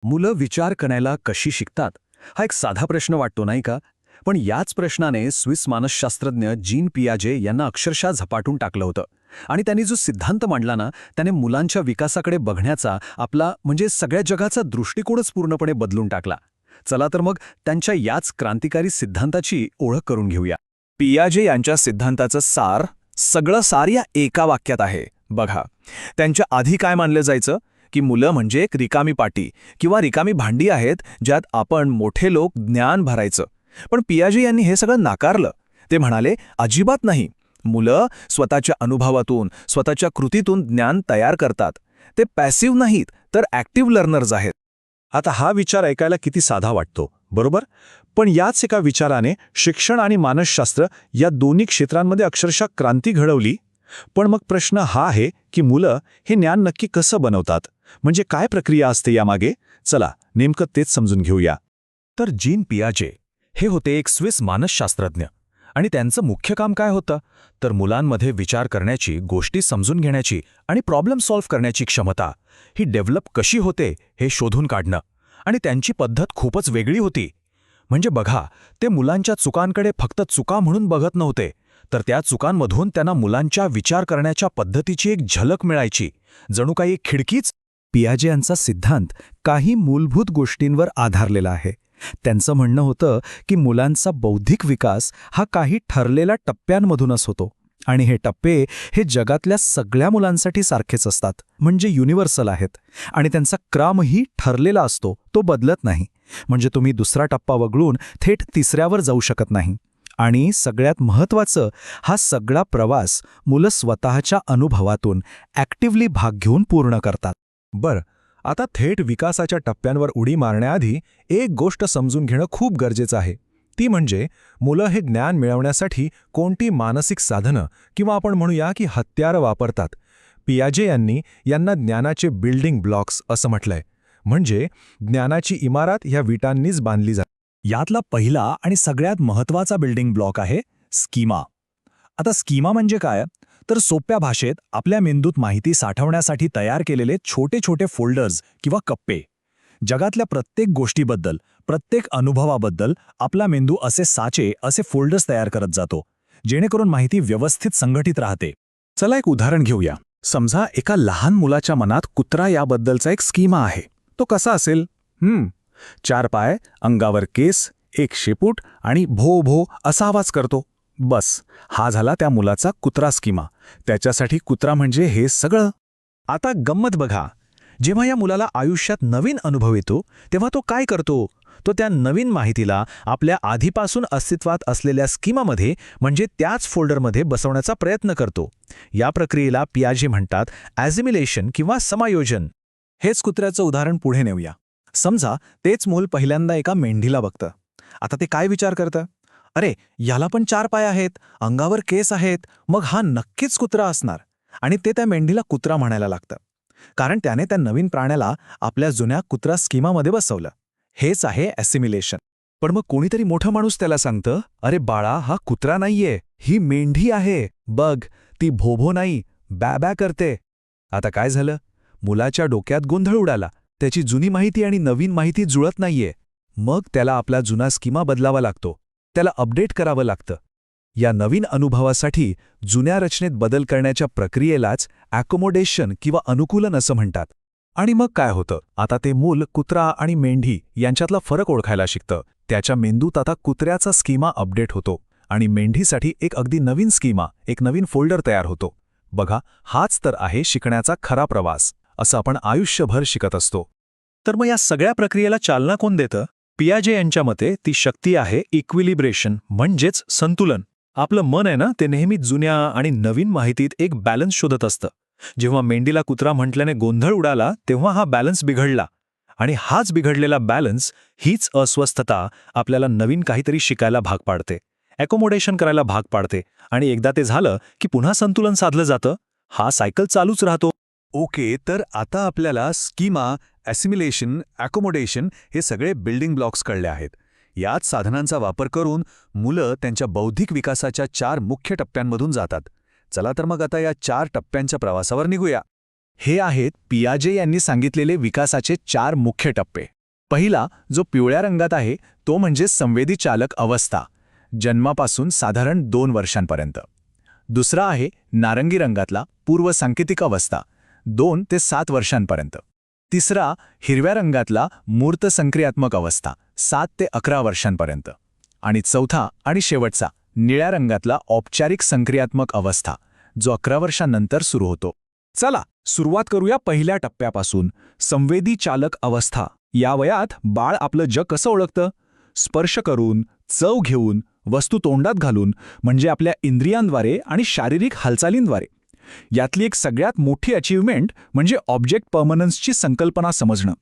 मुलं विचार करायला कशी शिकतात हा एक साधा प्रश्न वाटतो नाही का? पण याच प्रश्नाने स्विस मानसशास्त्रज्ञ जीन पियाजे यांना अक्षरशः झपाटून टाकलं होतं. आणि त्यांनी जो सिद्धांत मांडला ना, त्याने मुलांच्या विकासाकडे बघण्याचा आपला म्हणजे सगळ्या जगाचा दृष्टिकोनच पूर्णपणे बदलून टाकला. चला तर मग त्यांच्या याच क्रांतिकारी सिद्धांताची ओळख करून घेऊया. पियाजे यांच्या सिद्धांताचं सगळं सार या एका वाक्यात आहे. बघा, त्यांच्या आधी काय मानलं जायचं की मुलं म्हणजे एक रिकामी पाटी किंवा रिकामी भांडी आहेत ज्यात आपण मोठे लोक ज्ञान भरायचं. पण पियाजे यांनी हे सगळं नाकारलं. ते म्हणाले, अजिबात नाही. मुलं स्वतःच्या अनुभवातून, स्वतःच्या कृतीतून ज्ञान तयार करतात. ते पॅसिव्ह नाहीत, तर ॲक्टिव्ह लर्नर्स आहेत. आता हा विचार ऐकायला किती साधा वाटतो, बरोबर? पण याच एका विचाराने शिक्षण आणि मानसशास्त्र या दोन्ही क्षेत्रांमध्ये अक्षरशः क्रांती घडवली. पण मग प्रश्न हा आहे की मुलं हे ज्ञान नक्की कसं बनवतात, म्हणजे काय प्रक्रिया असते यामागे? चला नेमकं तेच समजून घेऊया. तर जीन पियाजे हे होते एक स्विस मानसशास्त्रज्ञ. आणि त्यांचं मुख्य काम काय होतं? तर मुलांमध्ये विचार करण्याची, गोष्टी समजून घेण्याची आणि प्रॉब्लेम सॉल्व्ह करण्याची क्षमता ही डेव्हलप कशी होते हे शोधून काढणं. आणि त्यांची पद्धत खूपच वेगळी होती. म्हणजे बघा, ते मुलांच्या चुकांकडे फक्त चुका म्हणून बघत नव्हते, तर त्या चुकांमधून त्यांना मुलांच्या विचार करण्याच्या पद्धतीची एक झलक मिळायची, जणू काही एक खिडकीच. पियाजे यांचा सिद्धांत काही मूलभूत गोष्टींवर आधारलेला आहे. त्यांचं म्हणणं होतं की मुलांचा बौद्धिक विकास हा काही ठरलेल्या टप्प्यांमधूनच होतो. आणि हे टप्पे हे जगातल्या सगळ्या मुलांसाठी सारखेच असतात, म्हणजे युनिव्हर्सल आहेत. आणि त्यांचा क्रमही ठरलेला असतो, तो बदलत नाही. म्हणजे तुम्ही दुसरा टप्पा वगळून थेट तिसऱ्यावर जाऊ शकत नाही. आणि सगळ्यात महत्त्वाचं, हा सगळा प्रवास मुलं स्वतःच्या अनुभवातून ॲक्टिव्हली भाग घेऊन पूर्ण करतात. बरं, आता थेट विकासाच्या टप्प्यांवर उडी मारण्याआधी एक गोष्ट समजून घेणं खूप गरजेचं आहे. ती म्हणजे मुलं हे ज्ञान मिळवण्यासाठी कोणती मानसिक साधनं किंवा आपण म्हणूया की हत्यारं वापरतात. पियाजे यांना ज्ञानाचे बिल्डिंग ब्लॉक्स असं म्हटलंय. म्हणजे ज्ञानाची इमारत ह्या विटांनीच बांधली जाते. यातला पहिला आणि सगळ्यात महत्त्वाचा बिल्डिंग ब्लॉक आहे स्कीमा. आता स्कीमा म्हणजे काय? तर सोप्या भाषेत आपल्या मेंदूत माहिती साठवण्यासाठी तयार केलेले छोटे छोटे फोल्डर्स किंवा कप्पे. जगातल्या प्रत्येक गोष्टीबद्दल, प्रत्येक अनुभवाबद्दल आपला मेंदू असे साचे, असे फोल्डर्स तयार करत जातो, जेणेकरून माहिती व्यवस्थित संघटित राहते. चला एक उदाहरण घेऊया. समजा एका लहान मुलाच्या मनात कुत्रा याबद्दलचा एक स्कीमा आहे. तो कसा असेल? 4 पाय, अंगावर केस, एक शेपूट आणि भो भो असा आवाज करतो. बस, हा झाला त्या मुलाचा कुत्रा स्कीमा. त्याच्यासाठी कुत्रा म्हणजे हे सगळं. आता गंमत बघा, जेव्हा या मुलाला आयुष्यात नवीन अनुभव येतो, तेव्हा तो काय करतो? तो त्या नवीन माहितीला आपल्या आधीपासून अस्तित्वात असलेल्या स्कीमामध्ये, म्हणजे त्याच फोल्डरमध्ये बसवण्याचा प्रयत्न करतो. या प्रक्रियेला पियाजे म्हणतात ॲझिमिलेशन किंवा समायोजन. हेच कुत्र्याचं उदाहरण पुढे नेऊया. समजा तेच मूल पहिल्यांदा एका मेंढीला बघतं. आता ते काय विचार करतं? अरे, याला पण 4 पाय आहेत, अंगावर केस आहेत, मग हा नक्कीच कुत्रा असणार. आणि ते त्या मेंढीला कुत्रा म्हणायला लागतं, कारण त्याने त्या नवीन प्राण्याला आपल्या जुन्या कुत्रा स्कीमामध्ये बसवलं. हेच आहे ॲसिमिलेशन. पण मग कोणीतरी मोठं माणूस त्याला सांगतं, अरे बाळा, हा कुत्रा नाहीये, ही मेंढी आहे. बघ, ती भोभो नाही, बॅ करते. आता काय झालं? मुलाच्या डोक्यात गोंधळ उडाला. त्याची जुनी माहिती आणि नवीन माहिती जुळत नाहीये. मग त्याला आपला जुना स्कीमा बदलावा लागतो, त्याला अपडेट करावं लागतं. या नवीन अनुभवासाठी जुन्या रचनेत बदल करण्याच्या प्रक्रियेलाच ॲकोमोडेशन किंवा अनुकूलन असं म्हणतात. आणि मग काय होतं? आता ते मूल कुत्रा आणि मेंढी यांच्यातला फरक ओळखायला शिकतं. त्याच्या मेंदूत आता कुत्र्याचा स्कीमा अपडेट होतो आणि मेंढीसाठी एक अगदी नवीन स्कीमा, एक नवीन फोल्डर तयार होतो. बघा, हाच तर आहे शिकण्याचा खरा प्रवास. असं आपण आयुष्यभर शिकत असतो. तर मग या सगळ्या प्रक्रियेला चालना कोण देतं? पियाजे यांच्या मते ती शक्ती आहे इक्विलिब्रेशन, म्हणजेच संतुलन. आपलं मन आहे ना, ते नेहमी जुन्या आणि नवीन माहितीत एक बॅलन्स शोधत असतं. जेव्हा मेंढीला कुत्रा म्हटल्याने गोंधळ उडाला, तेव्हा हा बॅलन्स बिघडला. आणि हाच बिघडलेला बॅलन्स, हीच अस्वस्थता आपल्याला नवीन काहीतरी शिकायला भाग पाडते, ॲकोमोडेशन करायला भाग पाडते. आणि एकदा ते झालं की पुन्हा संतुलन साधलं जातं. हा सायकल चालूच राहतो. ओके, तर आता आपल्याला स्कीमा, ॲसिमिलेशन, ॲकोमोडेशन हे सगळे बिल्डिंग ब्लॉक्स कळले आहेत. याच साधनांचा वापर करून मुलं त्यांच्या बौद्धिक विकासाच्या 4 मुख्य टप्प्यांमधून जातात. चला तर मग आता या 4 टप्प्यांच्या प्रवासावर निघूया. हे आहेत पियाजे यांनी सांगितलेले विकासाचे 4 मुख्य टप्पे. पहिला, जो पिवळ्या रंगात आहे, तो म्हणजे संवेदी चालक अवस्था, जन्मापासून साधारण 2 वर्षांपर्यंत. दुसरा आहे नारंगी रंगातला पूर्वसांकेतिक अवस्था, 2 ते 7 वर्षांपर्यंत. तिसरा, हिरव्या रंगातला मूर्त संक्रियात्मक अवस्था, 7 ते 11 वर्षांपर्यंत. आणि चौथा आणि शेवटचा, निळ्या रंगातला औपचारिक संक्रियात्मक अवस्था, जो 11 वर्षांनंतर सुरू होतो. चला सुरुवात करूया पहिल्या टप्प्यापासून, संवेदी चालक अवस्था. या वयात बाळ आपलं जग कसं ओळखतं? स्पर्श करून, चव घेऊन, वस्तू तोंडात घालून, म्हणजे आपल्या इंद्रियांद्वारे आणि शारीरिक हालचालींद्वारे. यातली एक सगळ्यात मोठी अचीव्हमेंट म्हणजे ऑब्जेक्ट पर्मनन्सची संकल्पना समजणं.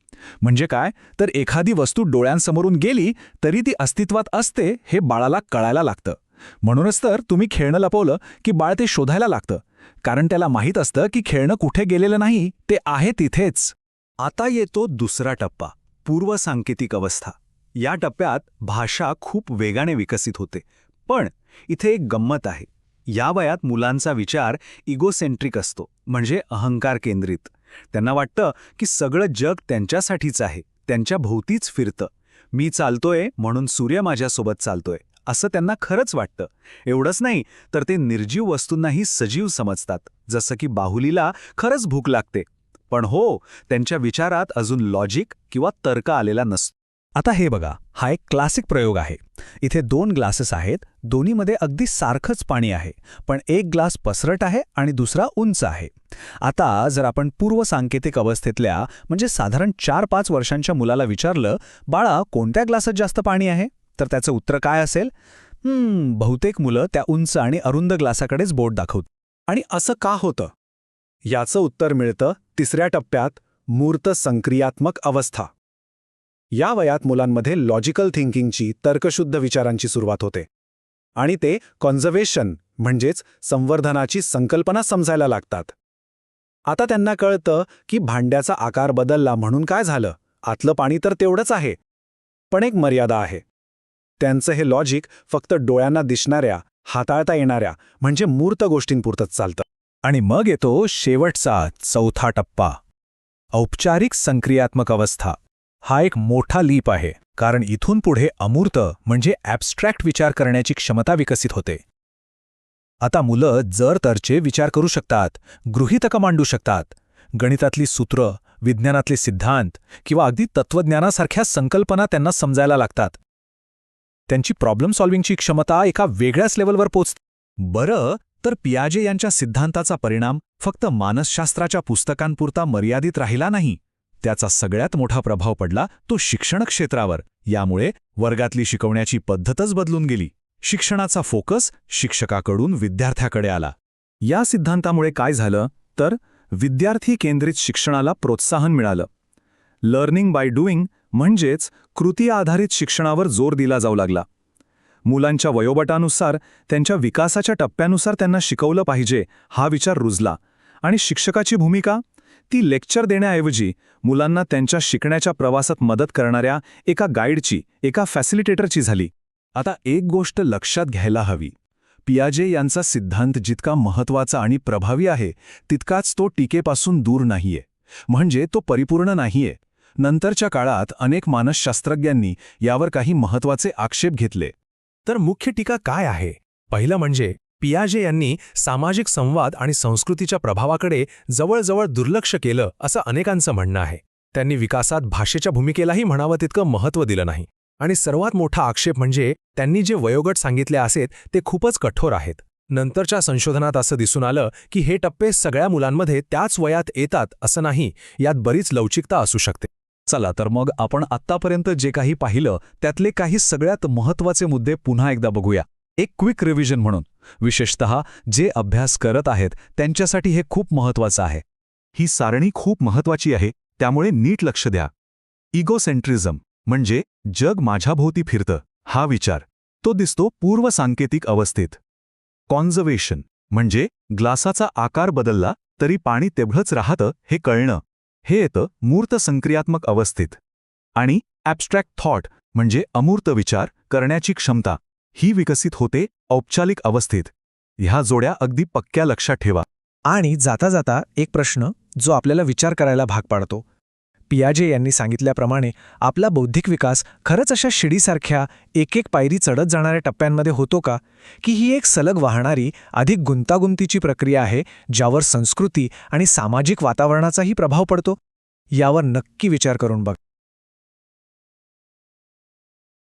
म्हणजे काय तर एखादी वस्तू डोळ्यांसमोरून गेली तरी ती अस्तित्वात असते हे बाळाला कळायला लागतं. म्हणूनच तर तुम्ही खेळणं लपवलं की बाळ ते शोधायला लागतं, कारण त्याला माहीत असतं की खेळणं कुठे गेलेलं नाही, ते आहे तिथेच. आता येतो दुसरा टप्पा, पूर्वसांकेतिक अवस्था. या टप्प्यात भाषा खूप वेगाने विकसित होते. पण इथे एक गंमत आहे. या वयात मुलांचा विचार इगोसेंट्रिक असतो, म्हणजे अहंकार केंद्रित. त्यांना वाटतं की सगळं जग त्यांच्यासाठीच आहे, त्यांच्या भोवतीच फिरतं. मी चालतोय म्हणून सूर्य माझ्यासोबत चालतोय, असं त्यांना खरंच वाटतं. एवढंच नाही तर ते निर्जीव वस्तूंनाही सजीव समजतात, जसं की बाहुलीला खरंच भूक लागते. पण हो, त्यांच्या विचारात अजून लॉजिक किंवा तर्क आलेला नसतो. आता हे बघा, हा एक क्लासिक प्रयोग आहे. इथे 2 ग्लासेस आहेत, दोन्हीमध्ये अगदी सारखंच पाणी आहे, पण एक ग्लास पसरट आहे आणि दुसरा उंच आहे. आता जर आपण पूर्वसांकेतिक अवस्थेतल्या म्हणजे साधारण 4-5 वर्षांच्या मुलाला विचारलं, बाळा कोणत्या ग्लासात जास्त पाणी आहे, तर त्याचं उत्तर काय असेल? बहुतेक मुलं त्या उंच आणि अरुंद ग्लासाकडेच बोट दाखवतात. आणि असं का होतं? याचं उत्तर मिळतं तिसऱ्या टप्प्यात, मूर्त संक्रियात्मक अवस्था. या वयात मुलांमध्ये लॉजिकल थिंकिंगची, तर्कशुद्ध विचारांची सुरुवात होते. आणि ते कॉन्झर्वेशन म्हणजेच संवर्धनाची संकल्पना समजायला लागतात. आता त्यांना कळतं की भांड्याचा आकार बदलला म्हणून काय झालं, आतलं पाणी तर तेवढंच आहे. पण एक मर्यादा आहे. त्यांचं हे लॉजिक फक्त डोळ्यांना दिसणाऱ्या, हाताळता येणाऱ्या म्हणजे मूर्त गोष्टींपुरतंच चालतं. आणि मग येतो शेवटचा, चौथा टप्पा, औपचारिक संक्रियात्मक अवस्था. हा एक मोठा लीप आहे, कारण इथून पुढे अमूर्त म्हणजे ॲब्स्ट्रॅक्ट विचार करण्याची क्षमता विकसित होते. आता मुलं जर-तरचे विचार करू शकतात, गृहीतकं मांडू शकतात. गणितातली सूत्र, विज्ञानातले सिद्धांत किंवा अगदी तत्त्वज्ञानासारख्या संकल्पना त्यांना समजायला लागतात. त्यांची प्रॉब्लेम सॉल्व्हिंगची क्षमता एका वेगळ्याच लेवलवर पोचते. बरं, तर पियाजे यांच्या सिद्धांताचा परिणाम फक्त मानसशास्त्राच्या पुस्तकांपुरता मर्यादित राहिला नाही. त्याचा सगळ्यात मोठा प्रभाव पडला तो शिक्षण क्षेत्रावर. यामुळे वर्गातली शिकवण्याची पद्धतच बदलून गेली. शिक्षणाचा फोकस शिक्षकाकडून विद्यार्थ्याकडे आला. या सिद्धांतामुळे काय झालं तर विद्यार्थी केंद्रित शिक्षणाला प्रोत्साहन मिळालं. लर्निंग बाय डुईंग म्हणजेच कृती आधारित शिक्षणावर जोर दिला जाऊ लागला. मुलांच्या वयोगटानुसार, त्यांच्या विकासाच्या टप्प्यानुसार त्यांना शिकवलं पाहिजे हा विचार रुजला. आणि शिक्षकाची भूमिका, ती लेक्चर देण्याऐवजी मुलांना त्यांच्या शिकण्याच्या प्रवासात मदत करणाऱ्या एका गाईडची, एका फॅसिलिटेटरची झाली. आता एक गोष्ट लक्षात घ्यायला हवी. पियाजे यांचा सिद्धांत जितका महत्त्वाचा आणि प्रभावी आहे, तितकाच तो टीकेपासून दूर नाहीये. म्हणजे तो परिपूर्ण नाहीये. नंतरच्या काळात अनेक मानसशास्त्रज्ञांनी यावर काही महत्त्वाचे आक्षेप घेतले. तर मुख्य टीका काय आहे? पहिलं म्हणजे पियाजे यांनी सामाजिक संवाद आणि संस्कृतीच्या प्रभावाकडे जवळजवळ दुर्लक्ष केलं असं अनेकांचं म्हणणं आहे. त्यांनी विकासात भाषेच्या भूमिकेलाही म्हणावं तितकं महत्त्व दिलं नाही. आणि सर्वात मोठा आक्षेप म्हणजे त्यांनी जे वयोगट सांगितले आहेत ते खूपच कठोर आहेत. नंतरच्या संशोधनात असं दिसून आलं की हे टप्पे सगळ्या मुलांमध्ये त्याच वयात येतात असं नाही, यात बरीच लवचिकता असू शकते. चला तर मग आपण आत्तापर्यंत जे काही पाहिलं त्यातले काही सगळ्यात महत्त्वाचे मुद्दे पुन्हा एकदा बघूया, एक क्विक रिव्हिजन म्हणून. विशेषतः जे अभ्यास करत आहेत त्यांच्यासाठी हे खूप महत्त्वाचं आहे. ही सारणी खूप महत्त्वाची आहे, त्यामुळे नीट लक्ष द्या. इगोसेंट्रिझम म्हणजे जग माझ्याभोवती फिरतं हा विचार, तो दिसतो पूर्वसांकेतिक अवस्थेत. कॉन्झर्वेशन म्हणजे ग्लासाचा आकार बदलला तरी पाणी तेवढंच राहतं हे कळणं, हे येतं मूर्त संक्रियात्मक अवस्थेत. आणि ॲब्स्ट्रॅक्ट थॉट म्हणजे अमूर्त विचार करण्याची क्षमता, ही विकसित होते औपचारिक अवस्थेत. ह्या जोड्या अगदी पक्क्या लक्षात ठेवा. आणि जाता जाता एक प्रश्न, जो आपल्याला विचार करायला भाग पाडतो. पियाजे यांनी सांगितल्याप्रमाणे आपला बौद्धिक विकास खरंच अशा शिडीसारख्या एक पायरी चढत जाणाऱ्या टप्प्यांमध्ये होतो का, की ही एक सलग वाहणारी अधिक गुंतागुंतीची प्रक्रिया आहे ज्यावर संस्कृती आणि सामाजिक वातावरणाचाही प्रभाव पडतो? यावर नक्की विचार करून बघ.